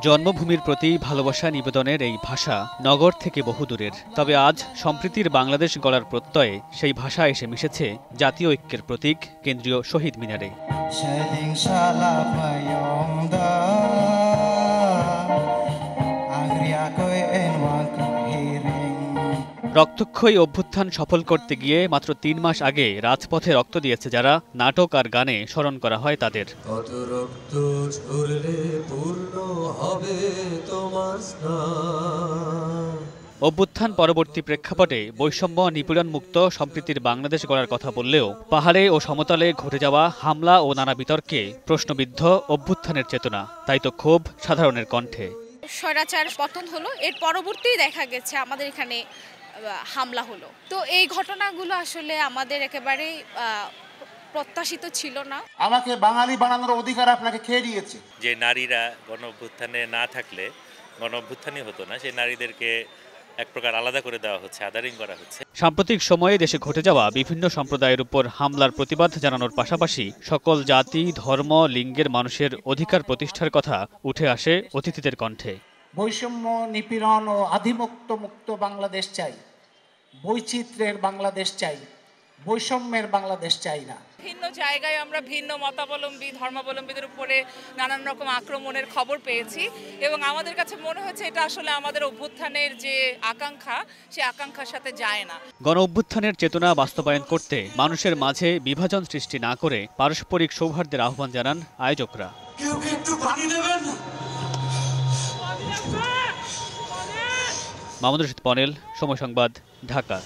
জন্মভূমির প্রতি ভালোবাসা নিবেদনের এই ভাষা নগর থেকে বহুদূরের। তবে আজ সম্প্রীতির বাংলাদেশ গড়ার প্রত্যয়ে সেই ভাষা এসে মিশেছে জাতীয় ঐক্যের প্রতীক কেন্দ্রীয় শহীদ মিনারে। রক্তক্ষয়ী অভ্যুত্থান সফল করতে গিয়ে মাত্র ৩ মাস আগে রাজপথে রক্ত দিয়েছে যারা, নাটক আর গানে স্মরণ করা হয় তাদের। অভ্যুত্থান পরবর্তী প্রেক্ষাপটে বৈষম্য নিপীড়ন মুক্ত সম্প্রীতির বাংলাদেশ গড়ার কথা বললেও পাহাড়ে ও সমতলে ঘটে যাওয়া হামলা ও নানা বিতর্কে প্রশ্নবিদ্ধ অভ্যুত্থানের চেতনা। তাই তো ক্ষোভ সাধারণের কণ্ঠে। স্বৈরাচার পতন হলো, এর পরবর্তীই দেখা গেছে আমাদের এখানে হামলা হলো। তো এই ঘটনাগুলো আসলে আমাদের একেবারেই প্রত্যাশিত ছিল না। আমাকে বাঙালি বানানোর অধিকার আপনাকে খেয়ে দিয়েছে। যে নারীরা গণ অভ্যুত্থানে না থাকলে গণ অভ্যুত্থানই হতো না, সেই নারীদেরকে এক প্রকার আলাদা করে দেওয়া হচ্ছে, আদারিং করা হচ্ছে। সাম্প্রতিক সময়ে দেশে ঘটে যাওয়া বিভিন্ন সম্প্রদায়ের উপর হামলার প্রতিবাদ জানানোর পাশাপাশি সকল জাতি, ধর্ম, লিঙ্গের মানুষের অধিকার প্রতিষ্ঠার কথা উঠে আসে অতিথিদের কণ্ঠে। বৈষম্য, নিপীড়ন ও মুক্ত বাংলাদেশ চাই, বৈচিত্র্যের বাংলাদেশ চাই, বৈষম্যের বাংলাদেশ চাই না। ভিন্ন জায়গায় আমরা ভিন্ন মতাবলম্বী, ধর্মাবলম্বীদের উপরে নানান রকম আক্রমণের খবর পেয়েছি এবং আমাদের কাছে মনে হচ্ছে এটা আসলে আমাদের অভ্যুত্থানের যে আকাঙ্ক্ষা, সে আকাঙ্ক্ষার সাথে যায় না। গণ অভ্যুত্থানের চেতনা বাস্তবায়ন করতে মানুষের মাঝে বিভাজন সৃষ্টি না করে পারস্পরিক সৌহার্দ্যের আহ্বান জানান আয়োজকরা। মাহমুদ রশিদ পনেল, সময় সংবাদ, ঢাকা।